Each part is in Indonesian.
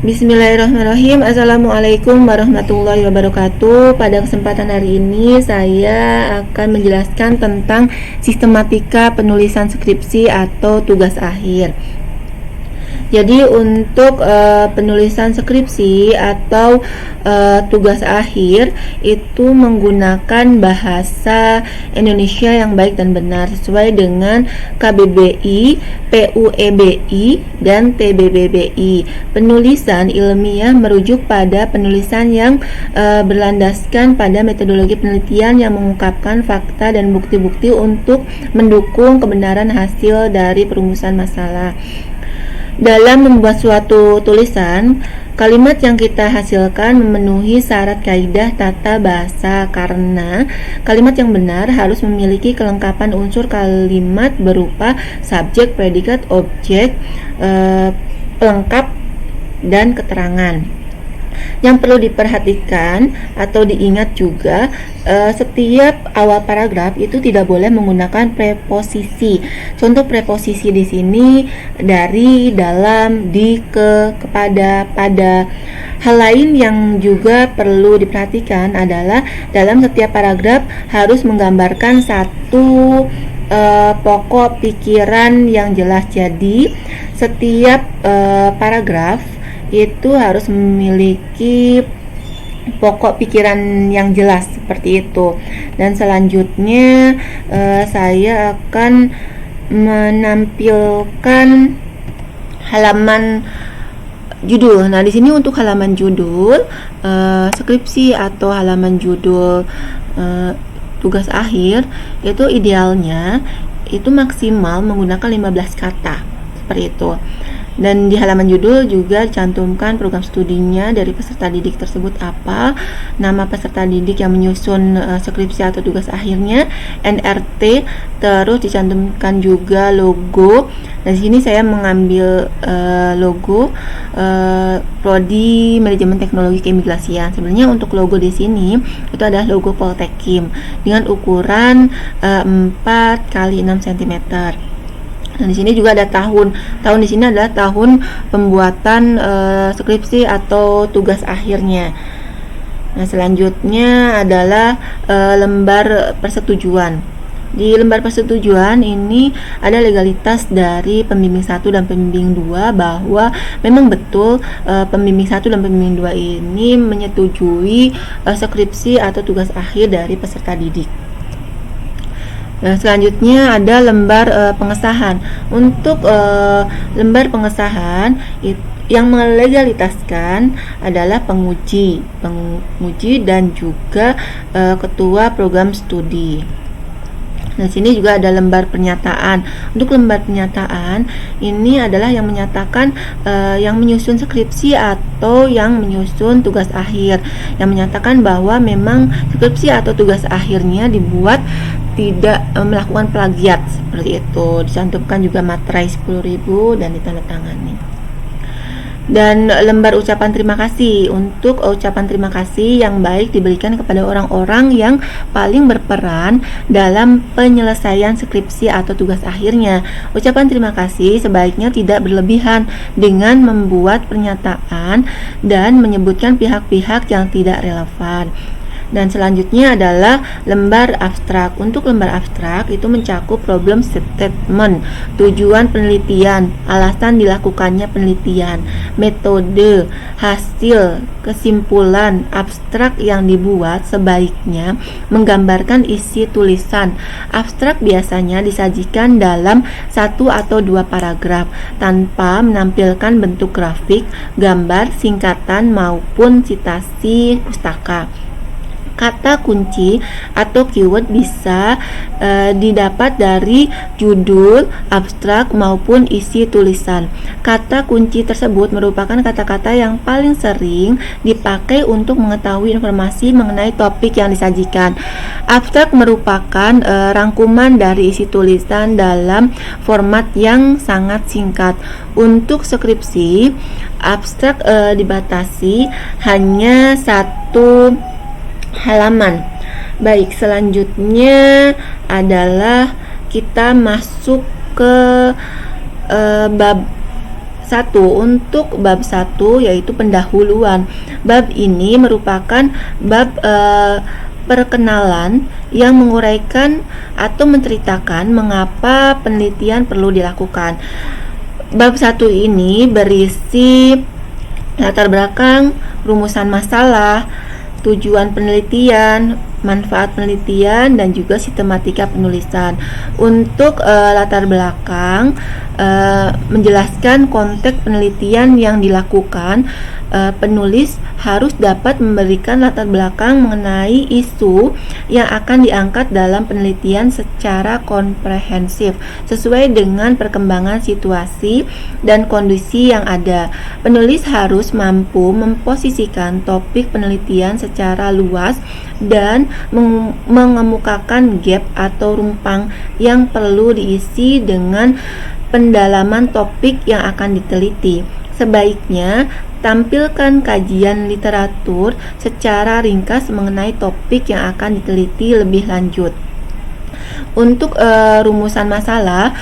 Bismillahirrahmanirrahim. Assalamualaikum warahmatullahi wabarakatuh. Pada kesempatan hari ini saya akan menjelaskan tentang sistematika penulisan skripsi atau tugas akhir. Jadi untuk penulisan skripsi atau tugas akhir itu menggunakan bahasa Indonesia yang baik dan benar sesuai dengan KBBI, PUEBI, dan TBBBI. Penulisan ilmiah merujuk pada penulisan yang berlandaskan pada metodologi penelitian yang mengungkapkan fakta dan bukti-bukti untuk mendukung kebenaran hasil dari perumusan masalah. Dalam membuat suatu tulisan, kalimat yang kita hasilkan memenuhi syarat kaidah tata bahasa karena kalimat yang benar harus memiliki kelengkapan unsur kalimat berupa subjek, predikat, objek, pelengkap, dan keterangan. Yang perlu diperhatikan atau diingat juga, setiap awal paragraf itu tidak boleh menggunakan preposisi. Contoh preposisi di sini dari, dalam, di, ke, kepada, pada. Hal lain yang juga perlu diperhatikan adalah dalam setiap paragraf harus menggambarkan satu pokok pikiran yang jelas. Jadi setiap paragraf itu harus memiliki pokok pikiran yang jelas seperti itu. Dan selanjutnya saya akan menampilkan halaman judul. Nah, di sini untuk halaman judul skripsi atau halaman judul tugas akhir itu idealnya itu maksimal menggunakan 15 kata seperti itu. Dan di halaman judul juga dicantumkan program studinya dari peserta didik tersebut apa, nama peserta didik yang menyusun skripsi atau tugas akhirnya, NRT, terus dicantumkan juga logo. Nah, di sini saya mengambil logo Prodi Manajemen Teknologi Keimigrasian. Sebenarnya untuk logo di sini itu adalah logo Poltekim dengan ukuran 4x6 cm. Nah, di sini juga ada tahun di sini adalah tahun pembuatan skripsi atau tugas akhirnya. Nah, selanjutnya adalah lembar persetujuan. Di lembar persetujuan ini ada legalitas dari pembimbing 1 dan pembimbing 2 bahwa memang betul pembimbing 1 dan pembimbing 2 ini menyetujui skripsi atau tugas akhir dari peserta didik. Nah, selanjutnya ada lembar pengesahan. Untuk lembar pengesahan yang melegalitaskan adalah penguji dan juga ketua program studi. Nah, sini juga ada lembar pernyataan. Untuk lembar pernyataan ini adalah yang menyatakan yang menyusun skripsi atau yang menyusun tugas akhir, yang menyatakan bahwa memang skripsi atau tugas akhirnya dibuat tidak melakukan plagiat seperti itu. Dicantumkan juga materai 10.000 dan ditandatangani. Dan lembar ucapan terima kasih. Untuk ucapan terima kasih yang baik diberikan kepada orang-orang yang paling berperan dalam penyelesaian skripsi atau tugas akhirnya. Ucapan terima kasih sebaiknya tidak berlebihan dengan membuat pernyataan dan menyebutkan pihak-pihak yang tidak relevan. Dan selanjutnya adalah lembar abstrak. Untuk lembar abstrak itu mencakup problem statement, tujuan penelitian, alasan dilakukannya penelitian, metode, hasil, kesimpulan. Abstrak yang dibuat sebaiknya menggambarkan isi tulisan. Abstrak biasanya disajikan dalam 1 atau 2 paragraf tanpa menampilkan bentuk grafik, gambar, singkatan maupun citasi pustaka. Kata kunci atau keyword bisa didapat dari judul, abstrak maupun isi tulisan. Kata kunci tersebut merupakan kata-kata yang paling sering dipakai untuk mengetahui informasi mengenai topik yang disajikan. Abstrak merupakan rangkuman dari isi tulisan dalam format yang sangat singkat. Untuk skripsi, abstrak dibatasi hanya 1 halaman. Baik, selanjutnya adalah kita masuk ke bab 1. Untuk bab 1 yaitu pendahuluan. Bab ini merupakan bab perkenalan yang menguraikan atau menceritakan mengapa penelitian perlu dilakukan. Bab 1 ini berisi latar belakang, rumusan masalah, tujuan penelitian, manfaat penelitian, dan juga sistematika penulisan. Untuk latar belakang, menjelaskan konteks penelitian yang dilakukan, penulis harus dapat memberikan latar belakang mengenai isu yang akan diangkat dalam penelitian secara komprehensif sesuai dengan perkembangan situasi dan kondisi yang ada. Penulis harus mampu memposisikan topik penelitian secara luas dan mengemukakan gap atau rumpang yang perlu diisi dengan pendalaman topik yang akan diteliti. Sebaiknya tampilkan kajian literatur secara ringkas mengenai topik yang akan diteliti lebih lanjut. Untuk rumusan masalah,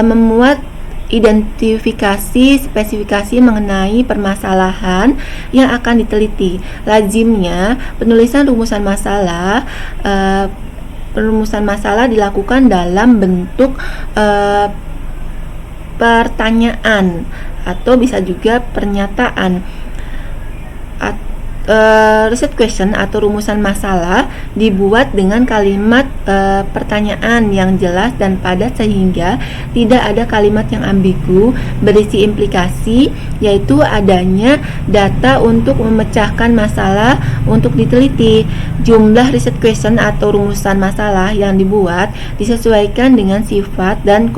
memuat identifikasi spesifikasi mengenai permasalahan yang akan diteliti. Lazimnya penulisan rumusan masalah dilakukan dalam bentuk pertanyaan atau bisa juga pernyataan. Research question atau rumusan masalah dibuat dengan kalimat pertanyaan yang jelas dan padat sehingga tidak ada kalimat yang ambigu berisi implikasi, yaitu adanya data untuk memecahkan masalah untuk diteliti. Jumlah research question atau rumusan masalah yang dibuat disesuaikan dengan sifat dan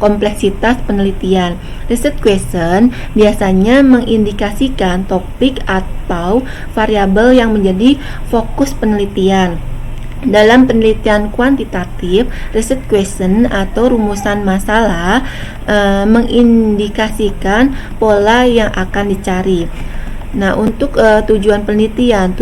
kompleksitas penelitian. Research question biasanya mengindikasikan topik atau variabel yang menjadi fokus penelitian. Dalam penelitian kuantitatif, research question atau rumusan masalah mengindikasikan pola yang akan dicari. Nah, untuk tujuan penelitian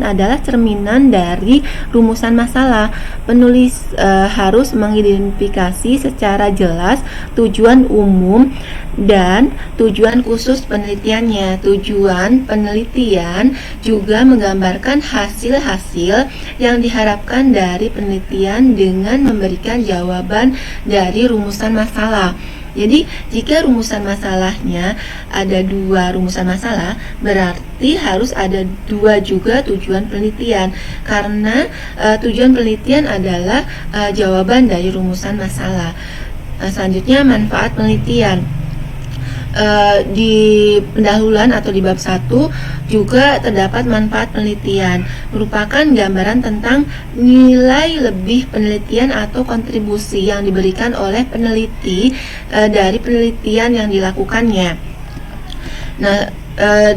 adalah cerminan dari rumusan masalah. Penulis harus mengidentifikasi secara jelas tujuan umum dan tujuan khusus penelitiannya. Tujuan penelitian juga menggambarkan hasil-hasil yang diharapkan dari penelitian dengan memberikan jawaban dari rumusan masalah. Jadi jika rumusan masalahnya ada 2 rumusan masalah, berarti harus ada 2 juga tujuan penelitian, karena tujuan penelitian adalah jawaban dari rumusan masalah. Selanjutnya manfaat penelitian. Di pendahuluan atau di bab 1 juga terdapat manfaat penelitian, merupakan gambaran tentang nilai lebih penelitian atau kontribusi yang diberikan oleh peneliti dari penelitian yang dilakukannya. Nah,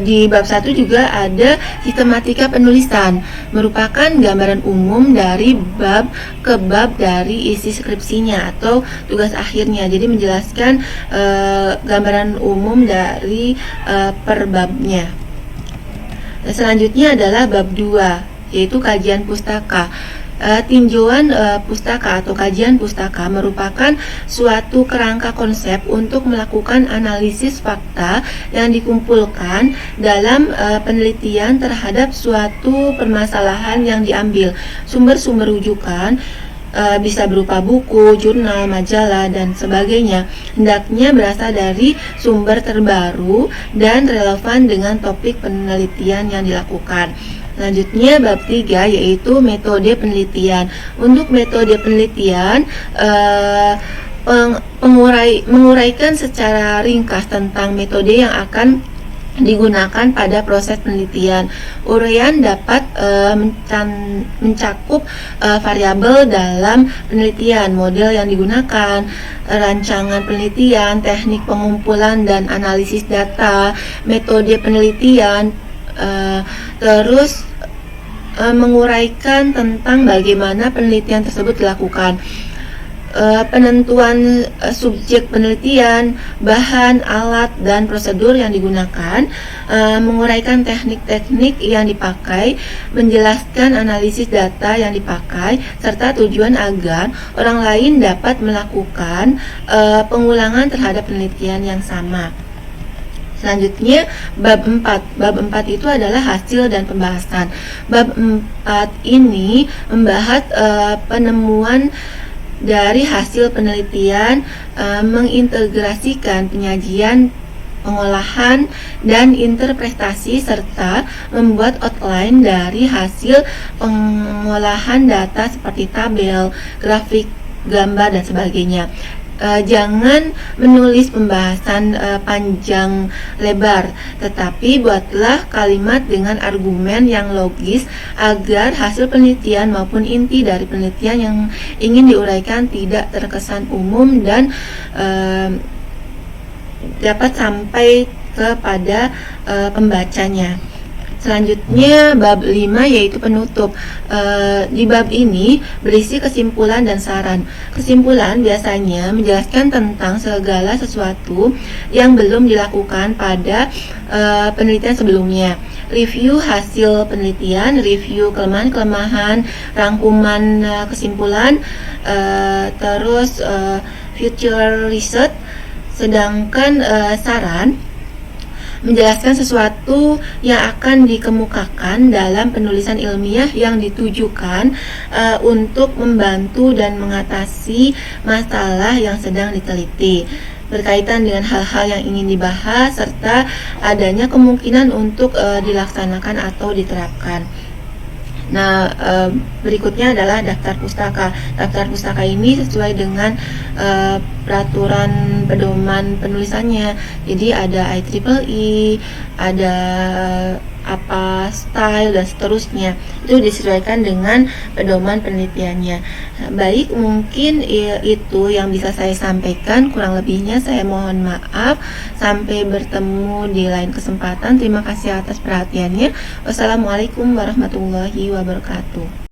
di bab 1 juga ada sistematika penulisan, merupakan gambaran umum dari bab ke bab dari isi skripsinya atau tugas akhirnya. Jadi menjelaskan gambaran umum dari per babnya. Nah, selanjutnya adalah bab 2, yaitu kajian pustaka. Tinjauan pustaka atau kajian pustaka merupakan suatu kerangka konsep untuk melakukan analisis fakta yang dikumpulkan dalam penelitian terhadap suatu permasalahan yang diambil. Sumber-sumber rujukan bisa berupa buku, jurnal, majalah, dan sebagainya. Hendaknya berasal dari sumber terbaru dan relevan dengan topik penelitian yang dilakukan. Selanjutnya bab 3 yaitu metode penelitian. Untuk metode penelitian menguraikan secara ringkas tentang metode yang akan digunakan pada proses penelitian. Uraian dapat mencakup variabel dalam penelitian, model yang digunakan, rancangan penelitian, teknik pengumpulan dan analisis data, metode penelitian, terus menguraikan tentang bagaimana penelitian tersebut dilakukan. penentuan subjek penelitian, bahan, alat, dan prosedur yang digunakan, menguraikan teknik-teknik yang dipakai, menjelaskan analisis data yang dipakai, serta tujuan agar orang lain dapat melakukan pengulangan terhadap penelitian yang sama. Selanjutnya, bab 4. Bab 4 itu adalah hasil dan pembahasan. Bab 4 ini membahas penemuan dari hasil penelitian, mengintegrasikan penyajian, pengolahan, dan interpretasi, serta membuat outline dari hasil pengolahan data seperti tabel, grafik, gambar, dan sebagainya. Jangan menulis pembahasan panjang lebar, tetapi buatlah kalimat dengan argumen yang logis agar hasil penelitian maupun inti dari penelitian yang ingin diuraikan tidak terkesan umum dan dapat sampai kepada pembacanya. Selanjutnya bab 5 yaitu penutup. Di bab ini berisi kesimpulan dan saran. Kesimpulan biasanya menjelaskan tentang segala sesuatu yang belum dilakukan pada penelitian sebelumnya. Review hasil penelitian, review kelemahan-kelemahan, rangkuman kesimpulan, terus future research. Sedangkan saran menjelaskan sesuatu yang akan dikemukakan dalam penulisan ilmiah yang ditujukan untuk membantu dan mengatasi masalah yang sedang diteliti, berkaitan dengan hal-hal yang ingin dibahas, serta adanya kemungkinan untuk dilaksanakan atau diterapkan. Nah, berikutnya adalah daftar pustaka. Daftar pustaka ini sesuai dengan peraturan pedoman penulisannya. Jadi ada IEEE, ada apa style dan seterusnya. Itu disesuaikan dengan pedoman penelitiannya. Baik, mungkin itu yang bisa saya sampaikan. Kurang lebihnya saya mohon maaf. Sampai bertemu di lain kesempatan. Terima kasih atas perhatiannya. Wassalamualaikum warahmatullahi wabarakatuh.